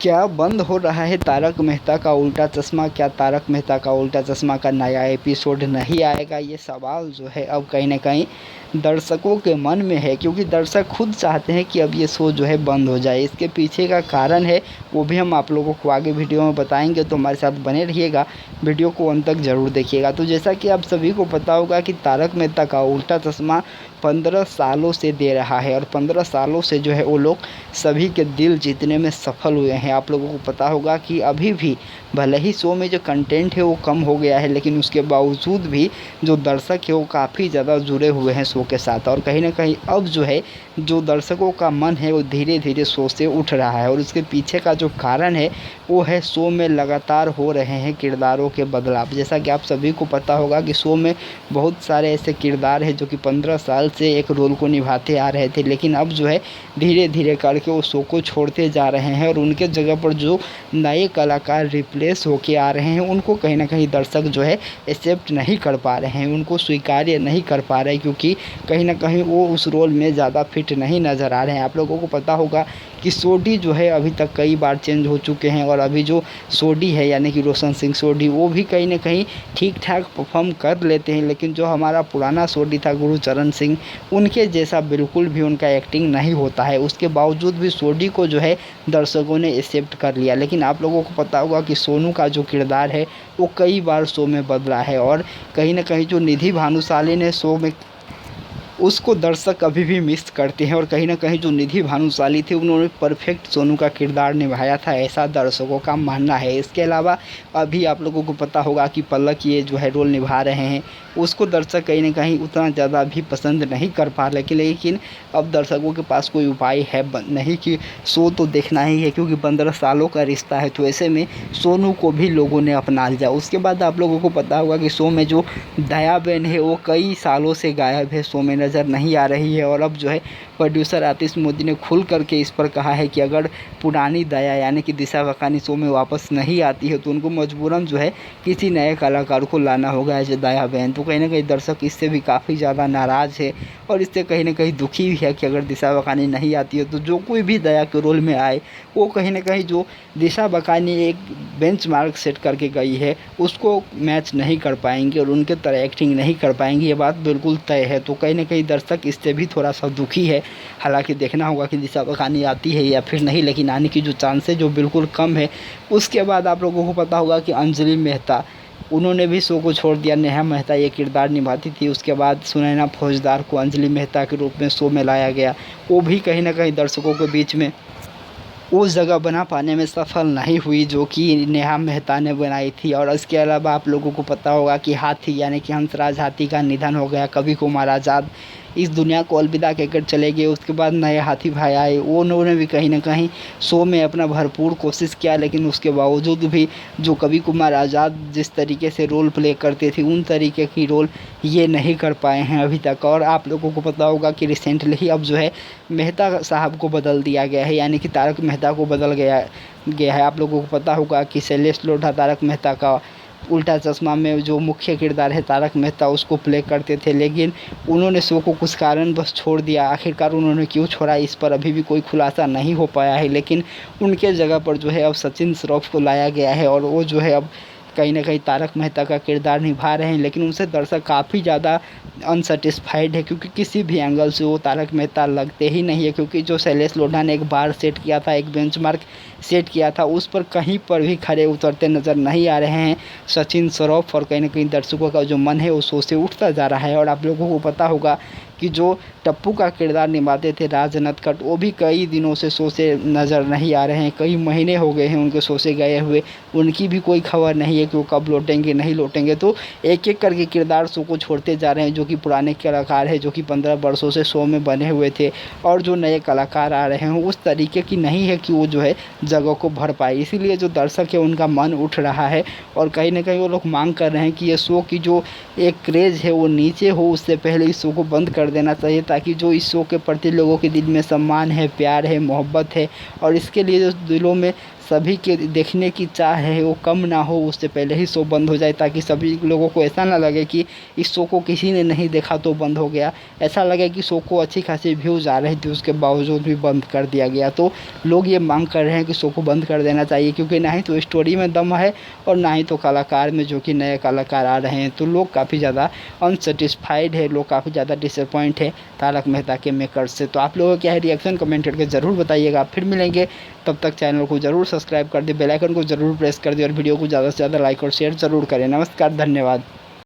क्या बंद हो रहा है तारक मेहता का उल्टा चश्मा? क्या तारक मेहता का उल्टा चश्मा का नया एपिसोड नहीं आएगा? ये सवाल जो है अब कहीं न कहीं दर्शकों के मन में है, क्योंकि दर्शक खुद चाहते हैं कि अब ये शो जो है बंद हो जाए। इसके पीछे का कारण है वो भी हम आप लोगों को आगे वीडियो में बताएंगे, तो हमारे साथ बने रहिएगा, वीडियो को अंत तक ज़रूर देखिएगा। तो जैसा कि आप सभी को पता होगा कि तारक मेहता का उल्टा चश्मा 15 सालों से दे रहा है और 15 सालों से जो है वो लोग सभी के दिल जीतने में सफल हुए हैं। आप लोगों को पता होगा कि अभी भी भले ही शो में जो कंटेंट है वो कम हो गया है, लेकिन उसके बावजूद भी जो दर्शक है वो काफ़ी ज़्यादा जुड़े हुए हैं शो के साथ। और कहीं न कहीं अब जो है जो दर्शकों का मन है वो धीरे-धीरे शो से उठ रहा है, और उसके पीछे का जो कारण है वो है शो में लगातार हो रहे हैं किरदारों के बदलाव। जैसा कि आप सभी को पता होगा कि शो में बहुत सारे ऐसे किरदार हैं जो कि 15 साल से एक रोल को निभाते आ रहे थे, लेकिन अब जो है धीरे-धीरे करके वो शो को छोड़ते जा रहे हैं, और उनके जगह पर जो नए कलाकार रिप्लेस होके आ रहे हैं उनको कहीं न कहीं दर्शक जो है एक्सेप्ट नहीं कर पा रहे हैं, उनको स्वीकार्य नहीं कर पा रहे हैं, क्योंकि कहीं न कहीं वो उस रोल में ज़्यादा फिट नहीं नज़र आ रहे हैं। आप लोगों को पता होगा कि सोडी जो है अभी तक कई बार चेंज हो चुके हैं, और अभी जो सोडी है यानी कि रोशन सिंह सोडी, वो भी कहीं न कहीं ठीक-ठाक परफ़ॉर्म कर लेते हैं, लेकिन जो हमारा पुराना सोडी था गुरचरण सिंह, उनके जैसा बिल्कुल भी उनका एक्टिंग नहीं होता है। उसके बावजूद भी सोडी को जो है दर्शकों ने एक्सेप्ट कर लिया। लेकिन आप लोगों को पता होगा कि सोनू का जो किरदार है वो कई बार शो में बदला है, और कहीं न कहीं जो निधि भानुशाली ने शो में उसको दर्शक अभी भी मिस करते हैं, और कहीं न कहीं जो निधि भानुशाली थी उन्होंने परफेक्ट सोनू का किरदार निभाया था, ऐसा दर्शकों का मानना है। इसके अलावा अभी आप लोगों को पता होगा कि पलक ये जो है रोल निभा रहे हैं, उसको दर्शक कहीं न कहीं उतना ज़्यादा भी पसंद नहीं कर पा रहे, लेकिन अब दर्शकों के पास कोई उपाय है नहीं कि शो तो देखना ही है, क्योंकि 15 सालों का रिश्ता है, तो ऐसे में सोनू को भी लोगों ने अपना लिया। उसके बाद आप लोगों को पता होगा कि शो में जो दया बहन है वो कई सालों से गायब है, शो में नज़र नहीं आ रही है, और अब जो है प्रोड्यूसर आतिश मोदी ने खुल करके इस पर कहा है कि अगर पुरानी दया यानी कि दिशा वकानी शो में वापस नहीं आती है तो उनको मजबूरन जो है किसी नए कलाकार को लाना होगा एज दया बहन। तो कहीं ना कहीं दर्शक इससे भी काफ़ी ज़्यादा नाराज़ है, और इससे कहीं ना कहीं दुखी भी है कि अगर दिशा वकानी नहीं आती है तो जो कोई भी दया के रोल में आए वो कहीं ना कहीं जो दिशा वकानी एक बेंचमार्क सेट करके गई है उसको मैच नहीं कर पाएंगे, और उनके तरह एक्टिंग नहीं कर पाएंगे, ये बात बिल्कुल तय है। तो कहीं ना कहीं दर्शक इससे भी थोड़ा सा दुखी है। हालांकि देखना होगा कि दिशा वकानी आती है या फिर नहीं, लेकिन आने की जो चांसेस जो बिल्कुल कम है। उसके बाद आप लोगों को पता होगा कि अंजलि मेहता, उन्होंने भी शो को छोड़ दिया। नेहा मेहता ये किरदार निभाती थी, उसके बाद सुनैना फौजदार को अंजलि मेहता के रूप में शो में लाया गया, वो भी कहीं ना कहीं दर्शकों के बीच में उस जगह बना पाने में सफल नहीं हुई जो कि नेहा मेहता ने बनाई थी। और इसके अलावा आप लोगों को पता होगा कि हाथी यानी कि हंसराज हाथी का निधन हो गया। कवि कुमार आज़ाद इस दुनिया को अलविदा कहकर चले गए। उसके बाद नए हाथी भाई आए, वो उन्होंने भी कहीं ना कहीं शो में अपना भरपूर कोशिश किया, लेकिन उसके बावजूद भी जो कवि कुमार आज़ाद जिस तरीके से रोल प्ले करते थे उन तरीके की रोल ये नहीं कर पाए हैं अभी तक। और आप लोगों को पता होगा कि रिसेंटली ही अब जो है मेहता साहब को बदल दिया गया है, यानी कि तारक मेहता को बदल गया है। आप लोगों को पता होगा कि शैलेश लोढ़ा तारक मेहता का उल्टा चश्मा में जो मुख्य किरदार है तारक मेहता उसको प्ले करते थे, लेकिन उन्होंने शो को कुछ कारण बस छोड़ दिया। आखिरकार उन्होंने क्यों छोड़ा इस पर अभी भी कोई खुलासा नहीं हो पाया है, लेकिन उनके जगह पर जो है अब सचिन श्रॉफ को लाया गया है, और वो जो है अब कहीं ना कहीं तारक मेहता का किरदार निभा रहे हैं। लेकिन उनसे दर्शक काफ़ी ज़्यादा अनसेटिस्फाइड है, क्योंकि किसी भी एंगल से वो तारक मेहता लगते ही नहीं है। क्योंकि जो शैलेश लोढ़ा ने एक बार सेट किया था, एक बेंचमार्क सेट किया था, उस पर कहीं पर भी खड़े उतरते नज़र नहीं आ रहे हैं सचिन श्रॉफ, और कहीं ना कहीं दर्शकों का जो मन है वो शो से उठता जा रहा है। और आप लोगों को पता होगा कि जो टप्पू का किरदार निभाते थे राज नटखट, वो भी कई दिनों से शो से नज़र नहीं आ रहे हैं, कई महीने हो गए हैं उनके शो से गए हुए, उनकी भी कोई खबर नहीं है कि वो कब लौटेंगे नहीं लौटेंगे। तो एक एक करके किरदार शो को छोड़ते जा रहे हैं, जो कि पुराने कलाकार हैं जो कि 15 वर्षों से शो में बने हुए थे, और जो नए कलाकार आ रहे हैं उस तरीके की नहीं है कि वो जो है जगह को भर पाए। इसीलिए जो दर्शक है उनका मन उठ रहा है, और कहीं ना कहीं वो लोग मांग कर रहे हैं कि ये शो की जो एक क्रेज़ है वो नीचे हो, उससे पहले इस शो को बंद कर देना चाहिए, ताकि जो इस शो के प्रति लोगों के दिल में सम्मान है, प्यार है, मोहब्बत है, और इसके लिए जो दिलों में सभी के देखने की चाह है वो कम ना हो, उससे पहले ही शो बंद हो जाए, ताकि सभी लोगों को ऐसा ना लगे कि इस शो को किसी ने नहीं देखा तो बंद हो गया। ऐसा लगे कि शो को अच्छी खासी व्यूज़ आ रही थी, उसके बावजूद भी बंद कर दिया गया। तो लोग ये मांग कर रहे हैं कि शो को बंद कर देना चाहिए, क्योंकि ना ही तो स्टोरी में दम है और ना ही तो कलाकार में, जो कि नए कलाकार आ रहे हैं। तो लोग काफ़ी ज़्यादा अनसेटिस्फाइड है, लोग काफ़ी ज़्यादा डिसअपॉइंट है तारक मेहता के मेकर्स से। तो आप लोगों का क्या है रिएक्शन, कमेंट करके ज़रूर बताइएगा। फिर मिलेंगे, तब तक चैनल को ज़रूर सब्सक्राइब कर दे, बेल आइकन को ज़रूर प्रेस कर दे और वीडियो को ज़्यादा से ज़्यादा लाइक और शेयर ज़रूर करें। नमस्कार, धन्यवाद।